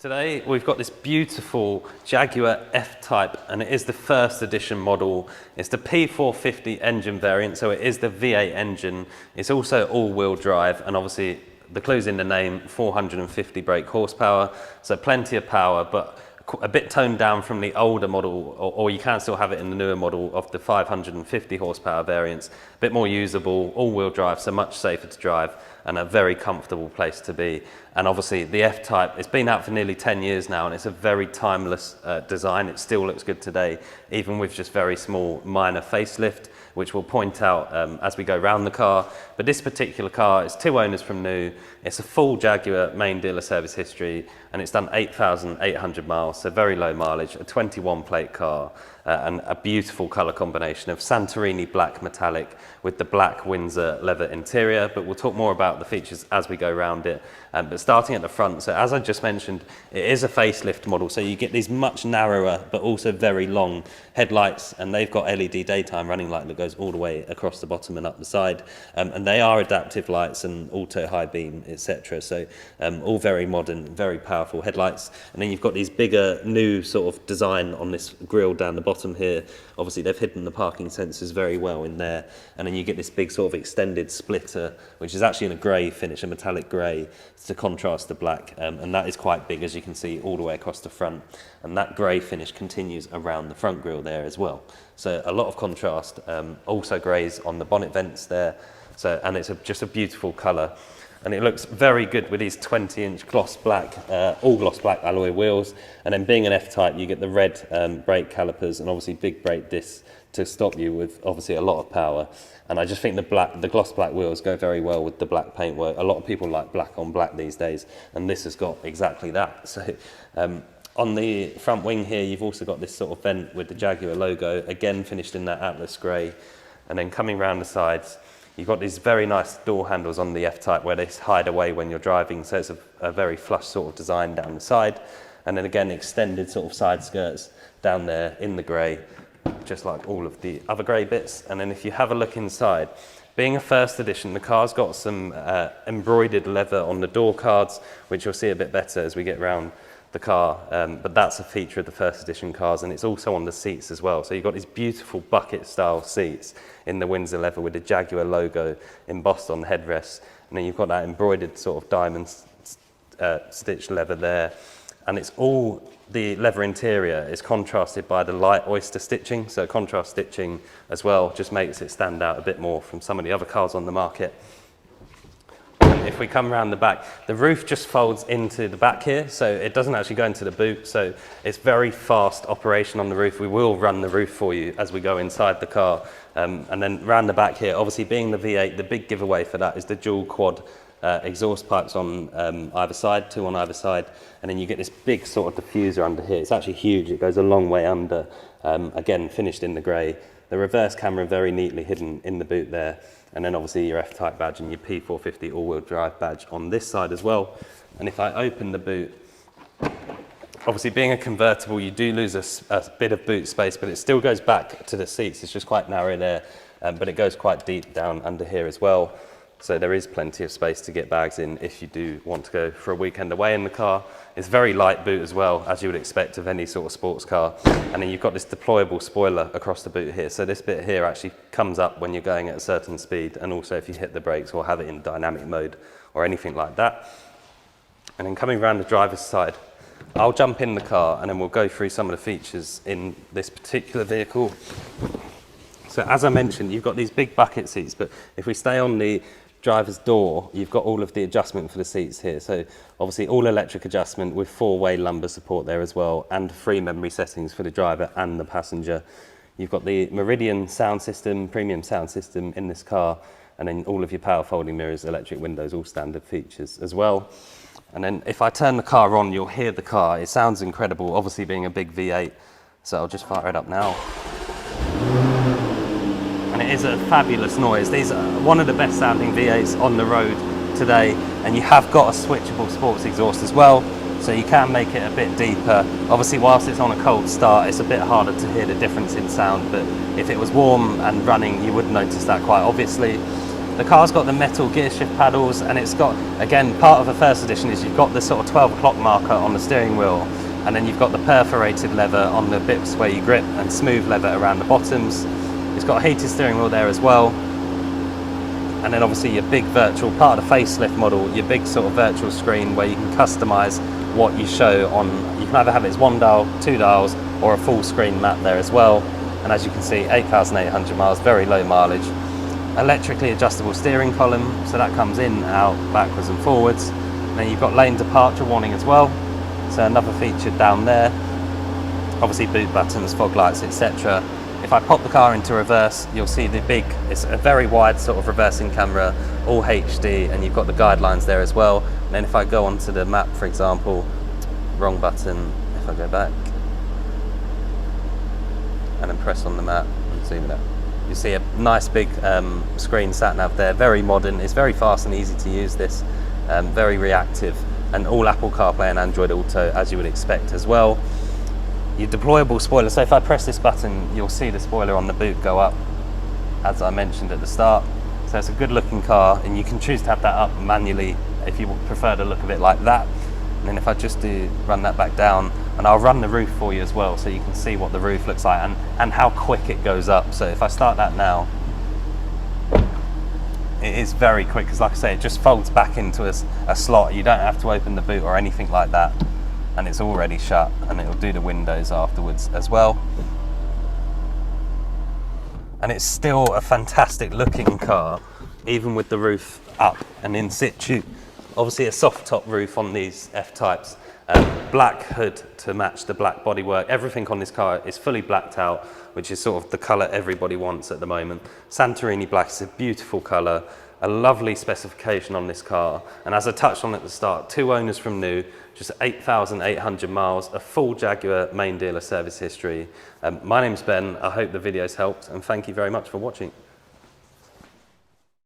Today we've got this beautiful Jaguar F-Type, and it is the first edition model. It's the P450 engine variant, so it is the V8 engine. It's also all-wheel drive, and obviously the clue's in the name, 450 brake horsepower, so plenty of power, but a bit toned down from the older model, or you can still have it in the newer model of the 550 horsepower variants. A bit more usable, all-wheel drive, so much safer to drive, and a very comfortable place to be. And obviously the F-Type, it's been out for nearly 10 years now, and it's a very timeless design. It still looks good today, even with just very small minor facelift, which we'll point out as we go around the car. But this particular car is 2 owners from new. It's a full Jaguar main dealer service history, and it's done 8,800 miles, so very low mileage, a 21 plate car, and a beautiful colour combination of Santorini black metallic with the black Windsor leather interior. But we'll talk more about the features as we go around it. But starting at the front, so as I just mentioned, it is a facelift model, so you get these much narrower but also very long headlights, and they've got LED daytime running light that goes all the way across the bottom and up the side, and they are adaptive lights and auto high beam, etc. So all very modern, very powerful headlights. And then you've got these bigger new sort of design on this grille down the bottom here. Obviously they've hidden the parking sensors very well in there, and then you get this big sort of extended splitter, which is actually in a grey finish, a metallic grey, to contrast the black, and that is quite big, as you can see, all the way across the front, and that grey finish continues around the front grille there as well. So a lot of contrast, also greys on the bonnet vents there, so, and it's just a beautiful colour. And it looks very good with these 20-inch gloss black, all gloss black alloy wheels. And then being an F-Type, you get the red brake calipers and obviously big brake discs to stop you with obviously a lot of power. And I just think the gloss black wheels go very well with the black paintwork. A lot of people like black on black these days, and this has got exactly that. So on the front wing here, you've also got this sort of vent with the Jaguar logo, again finished in that Atlas grey. And then coming round the sides, you've got these very nice door handles on the F-Type where they hide away when you're driving, so it's a very flush sort of design down the side. And then again, extended sort of side skirts down there in the grey, just like all of the other grey bits. And then if you have a look inside, being a first edition, the car's got some embroidered leather on the door cards, which you'll see a bit better as we get round the car, but that's a feature of the first edition cars, and it's also on the seats as well. So you've got these beautiful bucket style seats in the Windsor leather with the Jaguar logo embossed on the headrests, and then you've got that embroidered sort of diamond stitched leather there, and it's all the leather interior is contrasted by the light oyster stitching, so contrast stitching as well just makes it stand out a bit more from some of the other cars on the market. If we come around the back, the roof just folds into the back here, so it doesn't actually go into the boot, so it's very fast operation on the roof. We will run the roof for you as we go inside the car. And then round the back here, obviously being the V8, the big giveaway for that is the dual quad exhaust pipes on either side, 2 on either side, and then you get this big sort of diffuser under here. It's actually huge, it goes a long way under, again finished in the grey. The reverse camera very neatly hidden in the boot there. And then obviously your F-Type badge and your P450 all-wheel drive badge on this side as well. And if I open the boot, obviously being a convertible, you do lose a bit of boot space, but it still goes back to the seats. It's just quite narrow there, but it goes quite deep down under here as well. So there is plenty of space to get bags in if you do want to go for a weekend away in the car. It's very light boot as well, as you would expect of any sort of sports car. And then you've got this deployable spoiler across the boot here. So this bit here actually comes up when you're going at a certain speed, and also if you hit the brakes or have it in dynamic mode or anything like that. And then coming around the driver's side, I'll jump in the car and then we'll go through some of the features in this particular vehicle. So as I mentioned, you've got these big bucket seats, but if we stay on the driver's door, you've got all of the adjustment for the seats here. So obviously all electric adjustment with 4-way lumbar support there as well, and 3 memory settings for the driver and the passenger. You've got the Meridian sound system, premium sound system in this car, and then all of your power folding mirrors, electric windows, all standard features as well. And then if I turn the car on, you'll hear the car. It sounds incredible, obviously being a big V8. So I'll just fire it up now. And it is a fabulous noise. These are one of the best sounding V8s on the road today, and you have got a switchable sports exhaust as well, so you can make it a bit deeper. Obviously whilst it's on a cold start, it's a bit harder to hear the difference in sound, but if it was warm and running, you would notice that quite obviously. The car's got the metal gear shift paddles, and it's got, again, part of the first edition is you've got the sort of 12 o'clock marker on the steering wheel, and then you've got the perforated leather on the bits where you grip and smooth leather around the bottoms. It's got a heated steering wheel there as well. And then obviously your big virtual, part of the facelift model, your big sort of virtual screen where you can customize what you show on, you can either have it as 1 dial, 2 dials, or a full screen map there as well. And as you can see, 8,800 miles, very low mileage. Electrically adjustable steering column, so that comes in, out, backwards and forwards. And then you've got lane departure warning as well. So another feature down there. Obviously boot buttons, fog lights, etc. If I pop the car into reverse, you'll see the big, it's a very wide sort of reversing camera, all HD, and you've got the guidelines there as well. And then if I go onto the map, for example, wrong button, if I go back, and then press on the map and zoom it out. You see a nice big screen sat nav there, very modern, it's very fast and easy to use this, very reactive, and all Apple CarPlay and Android Auto as you would expect as well. Your deployable spoiler, so if I press this button, you'll see the spoiler on the boot go up, as I mentioned at the start. So it's a good looking car, and you can choose to have that up manually if you prefer the look of it like that. And then if I just run that back down, and I'll run the roof for you as well, so you can see what the roof looks like and how quick it goes up. So if I start that now, it is very quick, because like I say, it just folds back into a slot. You don't have to open the boot or anything like that. And it's already shut, and it'll do the windows afterwards as well. And it's still a fantastic looking car, even with the roof up and in situ. Obviously a soft top roof on these F-types, black hood to match the black bodywork. Everything on this car is fully blacked out, which is sort of the colour everybody wants at the moment. Santorini black is a beautiful colour, a lovely specification on this car. And as I touched on at the start, 2 owners from new, just 8,800 miles, a full Jaguar main dealer service history. My name's Ben, I hope the video's helped, and thank you very much for watching.